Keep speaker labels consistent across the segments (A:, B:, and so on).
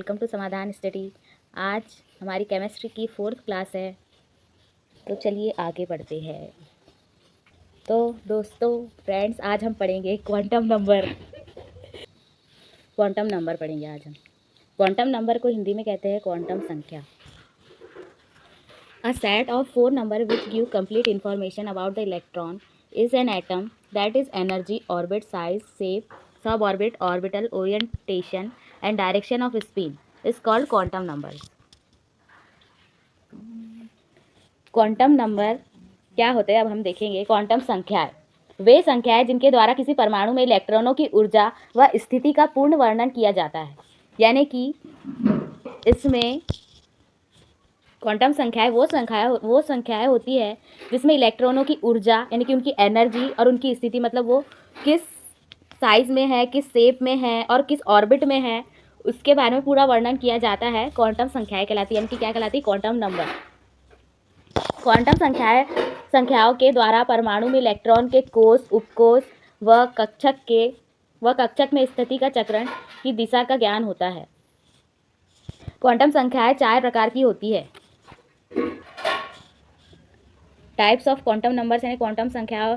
A: Welcome to समाधान study. आज हमारी केमिस्ट्री की 4th क्लास है, तो चलिए आगे बढ़ते हैं। तो दोस्तों फ्रेंड्स, आज हम पढ़ेंगे क्वांटम नंबर। क्वांटम नंबर पढ़ेंगे आज हम। क्वांटम नंबर को हिंदी में कहते हैं क्वांटम संख्या। A set of 4 numbers which give complete information about the electron is an atom that is energy, orbit, size, shape, suborbit, orbital orientation and direction of spin is called quantum numbers. Quantum number क्या होते हैं अब हम देखेंगे। Quantum संख्याएं वे संख्याएं जिनके द्वारा किसी परमाणु में इलेक्ट्रॉनों की ऊर्जा व स्थिति का पूर्ण वर्णन किया जाता है। यानी कि इसमें क्वांटम संख्याएं वो संख्याएं होती है जिसमें इलेक्ट्रॉनों की ऊर्जा यानी कि उनकी एनर्जी और उनकी स्थिति, मतलब वो किस साइज में है, किस शेप में है और किस ऑर्बिट में है, उसके बारे में पूरा वर्णन किया जाता है। क्वांटम संख्याएं कहलाती है, यानी कि क्या कहलाती है? Quantum number. क्वांटम संख्याओं के द्वारा परमाणु में इलेक्ट्रॉन के कोष, उपकोष व कक्षक में स्थिति का चक्रण की दिशा का ज्ञान होता है। क्वांटम संख्याएं 4 प्रकार की होती है। टाइप्स ऑफ क्वांटम नंबर्स यानी क्वांटम संख्याओं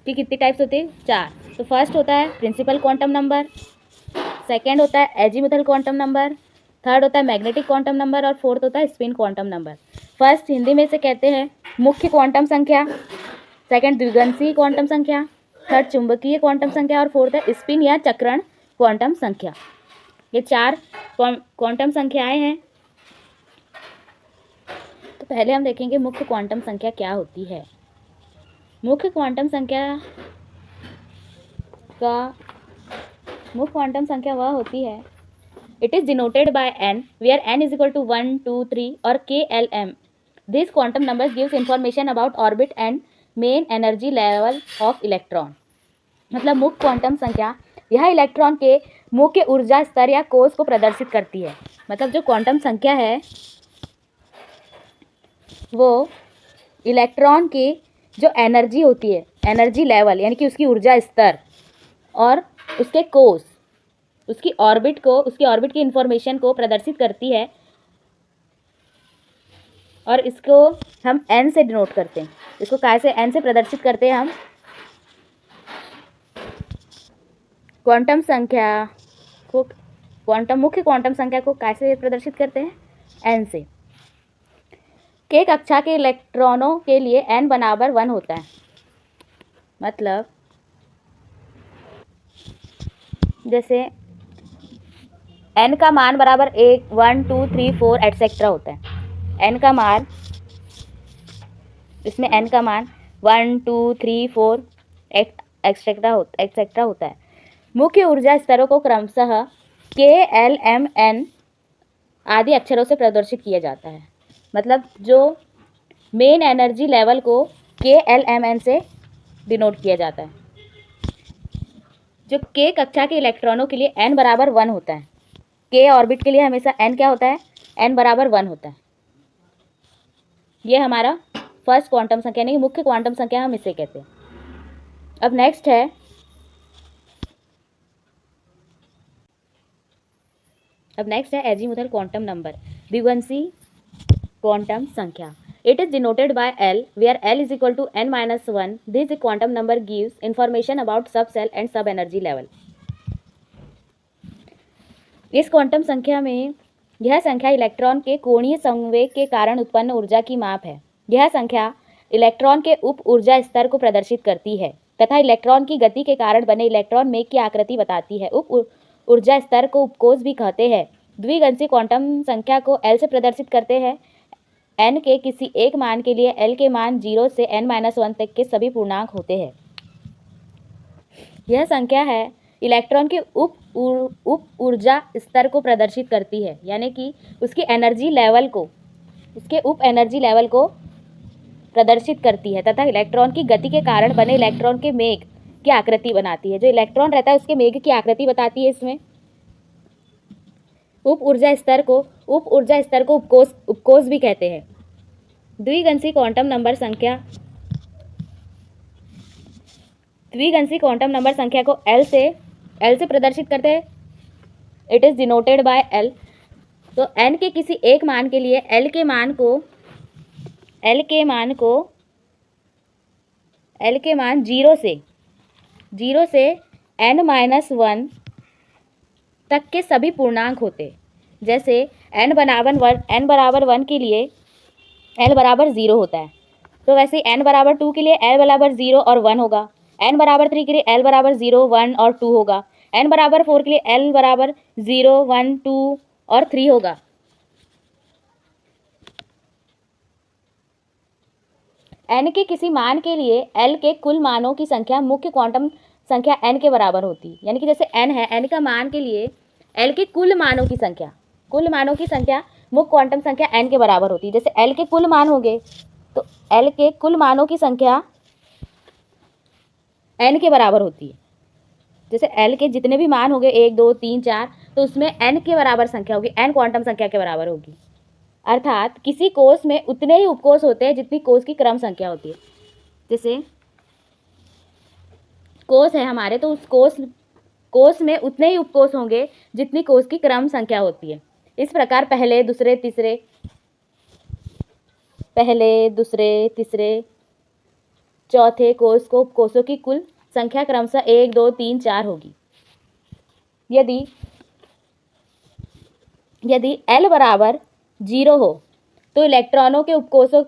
A: की कितनी टाइप्स होती है? 4। तो फर्स्ट होता है प्रिंसिपल क्वांटम नंबर, सेकेंड होता है एजीमुथल क्वांटम नंबर, थर्ड होता है मैग्नेटिक क्वांटम नंबर और फोर्थ होता है spin quantum number. First Hindi में से कहते हैं मुख्य क्वांटम संख्या, सेकंड द्विगंशीय क्वांटम संख्या, थर्ड चुंबकीय क्वांटम संख्या और फोर्थ है स्पिन या चक्रण क्वांटम संख्या। ये 4 क्वांटम संख्याएं हैं। तो पहले हम देखेंगे मुख्य क्वांटम संख्या क्या होती है। मुख्य क्वांटम संख्या वह होती है, it is denoted by n, where n is equal to 1, 2, 3 or KLM. This quantum number gives information about orbit and main energy level of electron. मतलब मुख्य क्वांटम संख्या यह इलेक्ट्रॉन के मुख्य ऊर्जा स्तर या कोष को प्रदर्शित करती है। मतलब जो क्वांटम संख्या है वो इलेक्ट्रॉन की जो एनर्जी होती है, एनर्जी लेवल यानी कि उसकी ऊर्जा स्तर और उसके कोष, उसकी ऑर्बिट की इंफॉर्मेशन को प्रदर्शित करती है। और इसको हम n से डिनोट करते हैं। इसको कैसे n से प्रदर्शित करते हैं हम? क्वांटम संख्या को मुख्य क्वांटम संख्या को कैसे प्रदर्शित करते हैं? n से। k कक्षा के इलेक्ट्रॉनों के लिए n बराबर 1 होता है। मतलब जैसे n का मान बराबर 1, 2, 3, 4 एटसेट्रा होता है। n का मान, इसमें n का मान 1, 2, 3, 4 एक्सेट्रा होता है। मुख्य ऊर्जा स्तरों को क्रमशः K, L, M, N आदि अक्षरों से प्रदर्शित किया जाता है। मतलब जो मेन एनर्जी लेवल को K, L, M, N से डिनोट किया जाता है। जो K कक्षा के इलेक्ट्रॉनों के लिए n बराबर 1 होता है। K ऑर्बिट के लिए हमेशा n क्या होता है? n बराबर 1 होता है। ये हमारा फर्स्ट क्वांटम संख्या यानी मुख्य क्वांटम संख्या हम इसे कहते हैं। अब नेक्स्ट है एजीमुथल क्वांटम नंबर, द्विगंशीय क्वांटम संख्या। It is denoted by L, where L is equal to n-1. This quantum number gives information about subcell and sub-energy level. इस क्वांटम संख्या में यह संख्या इलेक्ट्रॉन के कोणीय संवेग के कारण उत्पन्न ऊर्जा की माप है। यह संख्या इलेक्ट्रॉन के उप ऊर्जा स्तर को प्रदर्शित करती है तथा इलेक्ट्रॉन की गति के कारण बने इलेक्ट्रॉन मेघ की आकृति बताती है। उप ऊर्जा स्तर को उपकोष भी कहते हैं। द्विगंशीय क्वांटम संख्या को L से प्रदर्शित करते हैं। n के किसी एक मान के लिए L के मान 0 से n-1 तक के सभी पूर्णांक होते हैं। यह संख्या है इलेक्ट्रॉन के उप ऊर्जा स्तर को प्रदर्शित करती है, यानी कि उसकी एनर्जी लेवल को, उसके उप एनर्जी लेवल को प्रदर्शित करती है तथा इलेक्ट्रॉन की गति के कारण बने इलेक्ट्रॉन के मेघ की आकृति बनाती है। जो इलेक्ट्रॉन रहता है उसके मेघ की आकृति बताती है। इसमें उप ऊर्जा स्तर को उपकोष भी कहते हैं। द्विगंशीय क्वांटम नंबर संख्या को L से प्रदर्शित करते हैं। It is denoted bye L, तो n के किसी एक मान के लिए l के मान जीरो से n-1 तक के सभी पूर्णांक होते। जैसे n बराबर 1 के लिए l बराबर 0 होता है, तो वैसे ही n बराबर 2 के लिए l बराबर 0 और 1 होगा, n बराबर 3 के लिए l बराबर 0, 1 और 2 होगा, n बराबर 4 के लिए l बराबर 0, 1, 2 और 3 होगा। n के किसी मान के लिए l के कुल मानों की संख्या मुख्य क्वांटम संख्या n के बराबर होती है। यानी कि जैसे n है, n का मान के लिए l के कुल मानों की संख्या मुख्य क्वांटम संख्या n के बराबर होती है। जैसे l के कुल मान होंगे तो l के कुल मानों की संख्या n के बराबर होती है। जैसे l के जितने भी मान होंगे 1, 2, 3, 4, तो उसमें n के बराबर संख्या होगी, n क्वांटम संख्या के बराबर होगी। अर्थात किसी कोष में उतने ही उपकोष होते हैं जितनी कोष की क्रम संख्या होती है। जैसे कोष है हमारे, तो उस कोष में उतने ही उपकोष होंगे जितनी कोष की क्रम संख्या होती है। इस प्रकार पहले दूसरे तीसरे चौथे कोषों की कुल संख्या क्रमशः 1, 2, 3, 4 होगी। यदि L बराबर 0 हो तो इलेक्ट्रॉनों के उपकोष को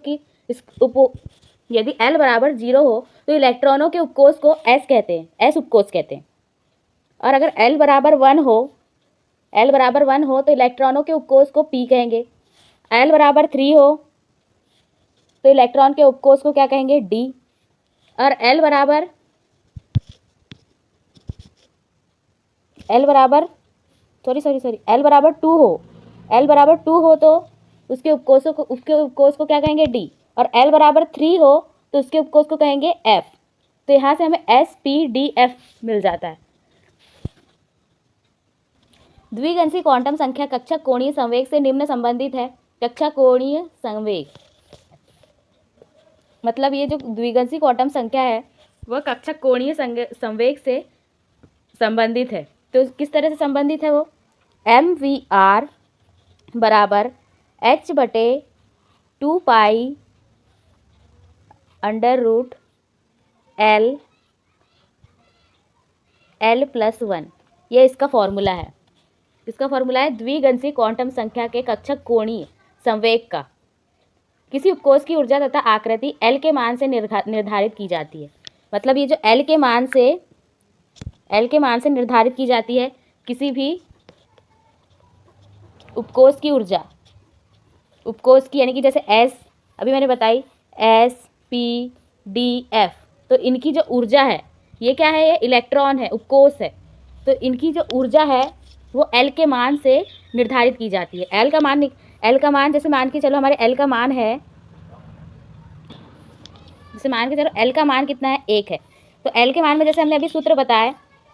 A: S उपकोष कहते हैं। और अगर L बराबर 1 हो तो इलेक्ट्रॉनों के उपकोष को P कहेंगे। L बराबर 3 हो तो इलेक्ट्रॉन के उपकोष को क्या कहेंगे, D। और L बराबर 2 हो तो उसके उपकोष को क्या कहेंगे, D। और L बराबर 3 हो तो उसके उपकोष को कहेंगे F। तो यहाँ से हमें S, P, D, F मिल जाता है। द्विगंशी क्वांटम संख्या कक्षक कोणीय संवेग से निम्न संबंधित है। कक्षक कोणीय संवेग मतलब ये जो द्विगंशी क्वांटम संख्या है वह कक्षक कोणीय संवेग से संबंधित है। तो किस तरह से संबंधित है वो, mvr बराबर h/2 पाई √L+1, ये इसका फॉर्मूला है। द्विगंशी क्वांटम संख्या के कक्षक कोणीय संवेग का किसी उपकोष की ऊर्जा तथा आकृति L के मान से निर्धारित की जाती है। मतलब ये जो L के मान से निर्धारित की जाती है किसी भी उपकोष की ऊर्जा, यानी कि जैसे S अभी मैंने बताई S, P, D, F, तो इनकी जो ऊर्जा है ये क्या है, ये इलेक्ट्रॉन है, उपकोष है। तो इनकी जो ऊर्जा है वो L के मान से निर्धारित की जाती है। L का मान जैसे मान के चलो हमारे L का मान है, L का मान कितना है, 1 है। तो L के मान में जैसे हमने अभी सूत्र बताया,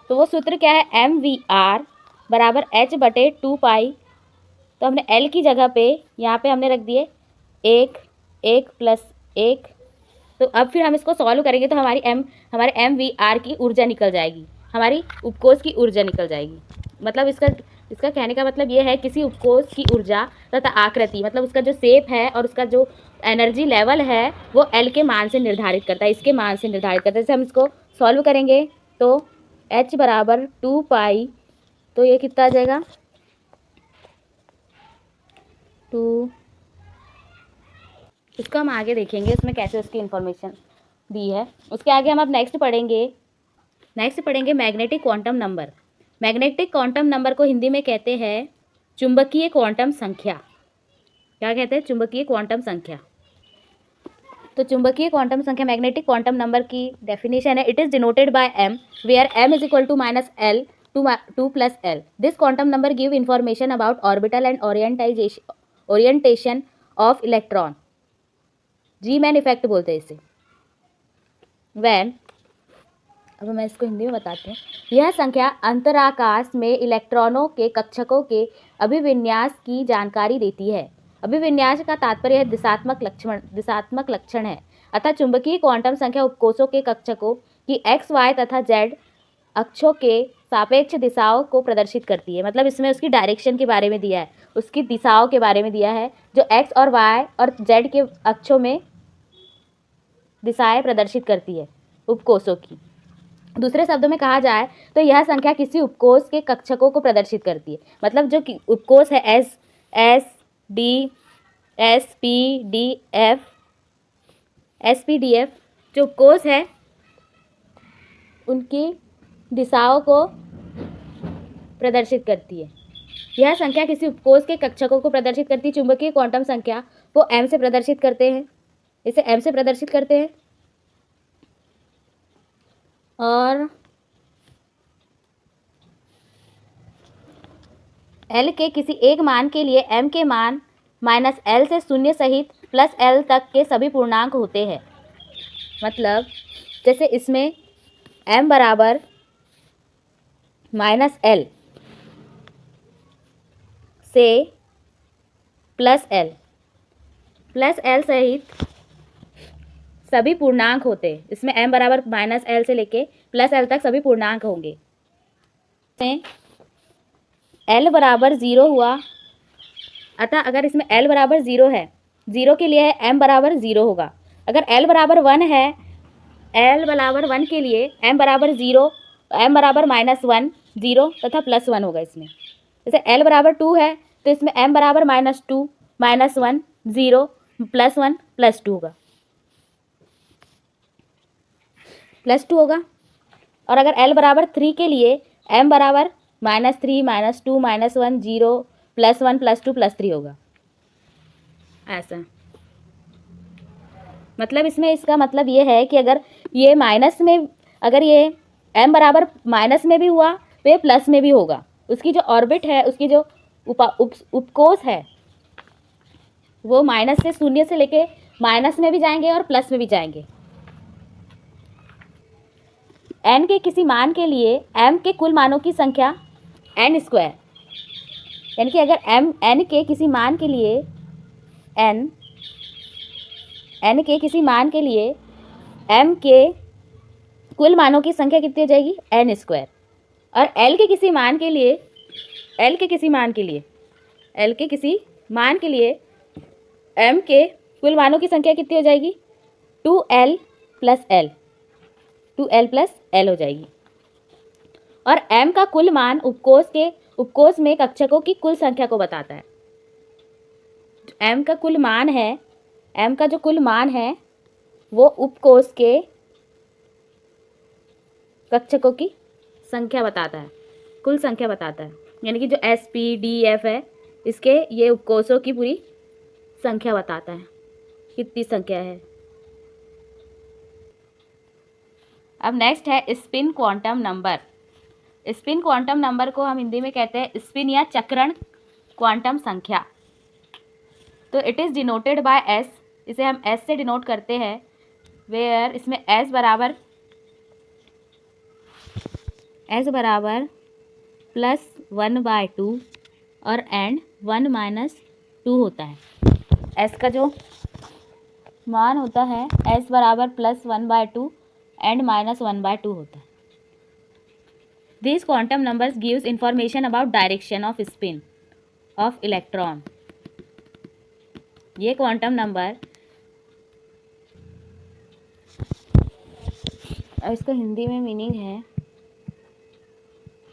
A: तो वो सूत्र क्या है, mvr बराबर h/2 पाई। तो हमने L की जगह पे यहाँ पे हमने रख दिए 1 + 1। तो अब फिर हम इसको सॉल्व करेंगे तो हमारे mvr की ऊर्जा निकल जाएगी, हमारी उपकोष की ऊर्जा निकल जाएगी। मतलब इसका कहने का मतलब ये है किसी उपकोष की ऊर्जा तथा आकृति, मतलब उसका जो शेप है और उसका जो एनर्जी लेवल है वो L के मान से निर्धारित करता है, इसके मान से निर्धारित करता है। जैसे हम इसको सॉल्व करेंगे तो h बराबर 2 पाई, तो ये कितना आ जाएगा, 2। इसको हम आगे देखेंगे उसमें कैसे उसकी इन्फॉर्मेशन दी है। उसके आगे हम अब नेक्स्ट पढ़ेंगे magnetic quantum number. Magnetic quantum number को हिंदी में कहते हैं चुंबकीय क्वांटम संख्या। क्या कहते हैं, चुंबकीय क्वांटम संख्या। तो चुंबकीय क्वांटम संख्या मैग्नेटिक क्वांटम नंबर की डेफिनेशन है, it is denoted by m where m is equal to -L to plus L। This quantum number give information about orbital and orientation of electron. Zeeman effect बोलते हैं इसे। अब मैं इसको हिंदी में बताती हूँ। यह संख्या अंतराकाश में इलेक्ट्रॉनों के कक्षकों के अभिविन्यास की जानकारी देती है। अभिविन्यास का तात्पर्य दिशात्मक लक्षण है। अतः चुंबकीय क्वांटम संख्या उपकोषों के कक्षकों की x, y तथा z अक्षों के सापेक्ष दिशाओं को प्रदर्शित करती है। मतलब इसमें उसकी डायरेक्शन के बारे में दिया है, उसकी दिशाओं के बारे में दिया है, जो एक्स और वाई और जेड के अक्षों में दिशाएं प्रदर्शित करती है उपकोषों की। दूसरे शब्दों में कहा जाए तो यह संख्या किसी उपकोष के कक्षकों को प्रदर्शित करती है। मतलब जो उपकोष है S D S P D F जो उपकोष है उनकी दिशाओं को प्रदर्शित करती है। यह संख्या किसी उपकोष के कक्षकों को प्रदर्शित करती है। चुंबकीय क्वांटम संख्या को एम से प्रदर्शित करते हैं, इसे एम से प्रदर्शित करते हैं। और एल के किसी एक मान के लिए एम के मान माइनस एल से शून्य सहित प्लस एल तक के सभी पूर्णांक होते हैं। मतलब जैसे इसमें एम बराबर माइनस एल से प्लस एल सहित सभी पूर्णांक होते हैं। इसमें m बराबर माइनस एल से लेके प्लस एल तक सभी पूर्णांक होंगे। l बराबर 0 हुआ, अतः अगर इसमें l बराबर 0 है, 0 के लिए m बराबर 0 होगा। अगर l बराबर 1 है, l बराबर 1 के लिए m बराबर 0, m बराबर माइनस 1 0 तथा प्लस 1 होगा। इसमें जैसे l बराबर 2 है तो इसमें m बराबर माइनस 2 माइनस 1 0 प्लस 1 प्लस 2 होगा, प्लस 2 होगा। और अगर l बराबर 3 के लिए m बराबर minus 3 minus 2 minus 1 0 plus 1 plus 2 plus 3 होगा। ऐसा मतलब इसमें इसका मतलब ये है कि अगर ये माइनस में, अगर ये m बराबर माइनस में भी हुआ तो ये प्लस में भी होगा। उसकी जो ऑर्बिट है, उसकी जो उपकोष है वो माइनस से शून्य से लेके माइनस में भी जाएंगे और प्लस में भी जाएंगे। n के किसी मान के लिए m के कुल मानों की संख्या n स्क्वायर, यानी कि अगर n के किसी मान के लिए n के किसी मान के लिए m के कुल मानों की संख्या कितनी हो जाएगी, n स्क्वायर। और l के किसी मान के लिए m के कुल मानों की संख्या कितनी हो जाएगी, 2l प्लस l हो जाएगी। और m का कुल मान उपकोष में कक्षकों की कुल संख्या को बताता है। m का जो कुल मान है वो उपकोष के कक्षकों की संख्या बताता है, कुल संख्या बताता है। यानी कि जो SPDF है, इसके ये उपकोषों की पूरी संख्या बताता है, कितनी संख्या है। अब नेक्स्ट है spin quantum number. Spin quantum number को हम हिंदी में कहते हैं स्पिन या चक्रण क्वांटम संख्या। तो it is denoted by s, इसे हम s से डिनोट करते हैं, वेयर इसमें s बराबर +1/2 और एंड 1 - 2 होता है। s का जो मान होता है s बराबर +1/2 एंड -1/2 होता है। These quantum numbers gives information about direction of spin of electron. ये क्वांटम नंबर, अब इसका हिंदी में मीनिंग है,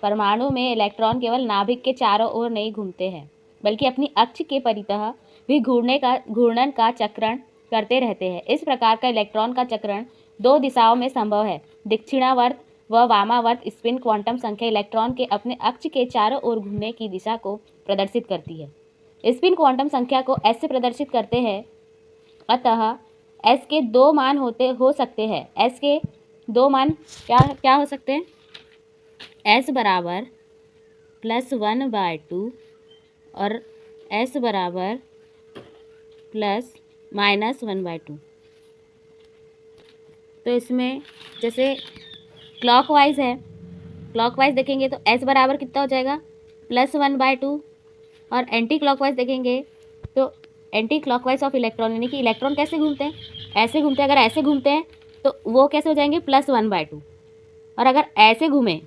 A: परमाणु में इलेक्ट्रॉन केवल नाभिक के चारों ओर नहीं घूमते हैं, बल्कि अपनी अक्ष के परितः भी घूर्णन का चक्रण करते रहते हैं। इस प्रकार का इलेक्ट्रॉन का चक्रण 2 दिशाओं में संभव है, दक्षिणावर्त व वामावर्त। स्पिन क्वांटम संख्या इलेक्ट्रॉन के अपने अक्ष के चारों ओर घूमने की दिशा को प्रदर्शित करती है। स्पिन क्वांटम संख्या को s से प्रदर्शित करते हैं, अतः s के 2 मान हो सकते हैं। s के 2 मान क्या हो सकते हैं, s बराबर +1/2 और s बराबर +-1/2। तो इसमें जैसे क्लॉकवाइज है, क्लॉकवाइज देखेंगे तो s बराबर कितना हो जाएगा, +1/2। और एंटी क्लॉकवाइज देखेंगे तो एंटी क्लॉकवाइज ऑफ इलेक्ट्रॉन, यानी कि इलेक्ट्रॉन कैसे घूमते हैं, ऐसे घूमते हैं। अगर ऐसे घूमते हैं तो वो कैसे हो जाएंगे, +1/2। और अगर ऐसे घूमें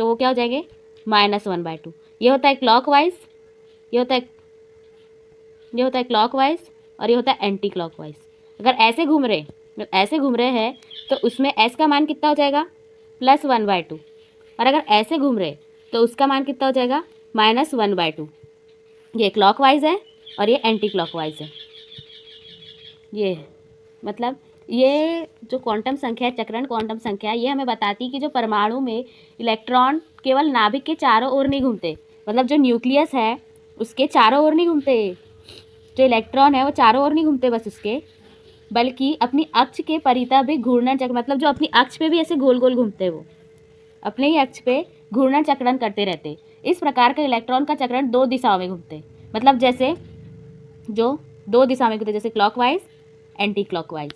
A: तो वो क्या हो जाएंगे, -1/2। ये होता है क्लॉकवाइज, ये होता है क्लॉकवाइज और ये होता है एंटी क्लॉकवाइज। अगर ऐसे घूम रहे हैं तो उसमें s का मान कितना हो जाएगा, +1/2। और अगर ऐसे घूम रहे तो उसका मान कितना हो जाएगा, -1/2। ये क्लॉकवाइज है और ये एंटी क्लॉकवाइज है। ये मतलब ये जो क्वांटम संख्या है, चक्रण क्वांटम संख्या, ये हमें बताती है कि जो परमाणु में इलेक्ट्रॉन केवल नाभिक के चारों ओर नहीं घूमते, मतलब जो न्यूक्लियस है उसके चारों ओर नहीं घूमते, जो इलेक्ट्रॉन है वो चारों ओर नहीं घूमते बस उसके, बल्कि अपनी अक्ष के परितः भी घूर्णन चक्र, मतलब जो अपनी अक्ष पे भी ऐसे गोल गोल घूमते हैं, वो अपने ही अक्ष पे घूर्णन चक्रण करते रहते। इस प्रकार के इलेक्ट्रॉन का चक्रण 2 दिशाओं में घूमते, मतलब जैसे जो 2 दिशा में घूमते, जैसे क्लॉकवाइज, एंटी क्लॉकवाइज।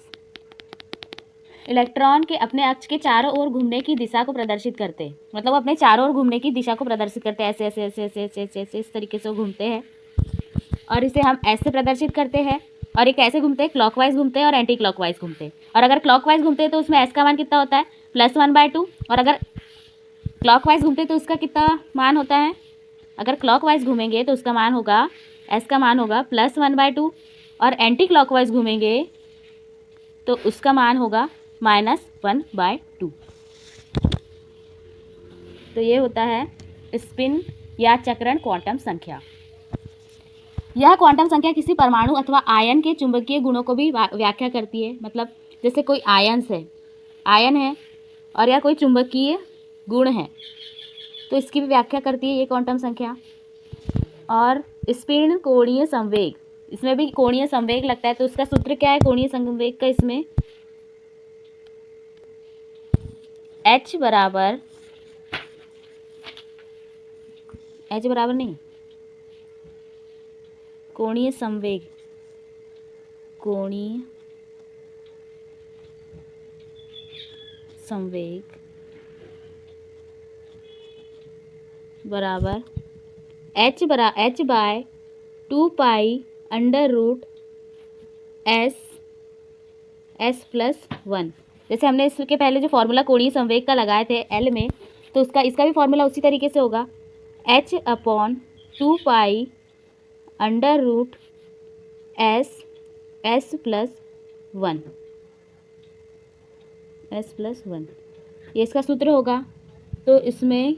A: इलेक्ट्रॉन के अपने अक्ष के चारों ओर घूमने की दिशा को प्रदर्शित करते, मतलब अपने चारों ओर घूमने की दिशा को प्रदर्शित करते हैं, ऐसे ऐसे ऐसे ऐसे ऐसे ऐसे ऐसे इस तरीके से वो घूमते हैं, और इसे हम ऐसे प्रदर्शित करते हैं। और ये कैसे घूमते हैं, क्लॉकवाइज घूमते हैं और एंटी क्लॉकवाइज घूमते हैं। और अगर क्लॉकवाइज घूमते हैं तो उसमें एस का मान कितना होता है, +1/2। और अगर क्लॉकवाइज घूमते हैं तो उसका कितना मान होता है, अगर क्लॉकवाइज घूमेंगे तो उसका मान होगा, एस का मान होगा +1/2। और एंटी क्लॉकवाइज घूमेंगे तो उसका मान होगा -1/2। तो ये होता है स्पिन या चक्रण क्वांटम संख्या। यह क्वांटम संख्या किसी परमाणु अथवा आयन के चुंबकीय गुणों को भी व्याख्या करती है। मतलब जैसे कोई आयन है और या कोई चुंबकीय गुण है तो इसकी भी व्याख्या करती है ये क्वांटम संख्या। और स्पिन कोणीय संवेग, इसमें भी कोणीय संवेग लगता है, तो उसका सूत्र क्या है कोणीय संवेग का, इसमें H बराबर नहीं, कोणीय संवेग बराबर h/2π√S+1। जैसे हमने इसके पहले जो फॉर्मूला कोणीय संवेग का लगाए थे L में, तो इसका भी फॉर्मूला उसी तरीके से होगा, h/2π√S+1 ये इसका सूत्र होगा। तो इसमें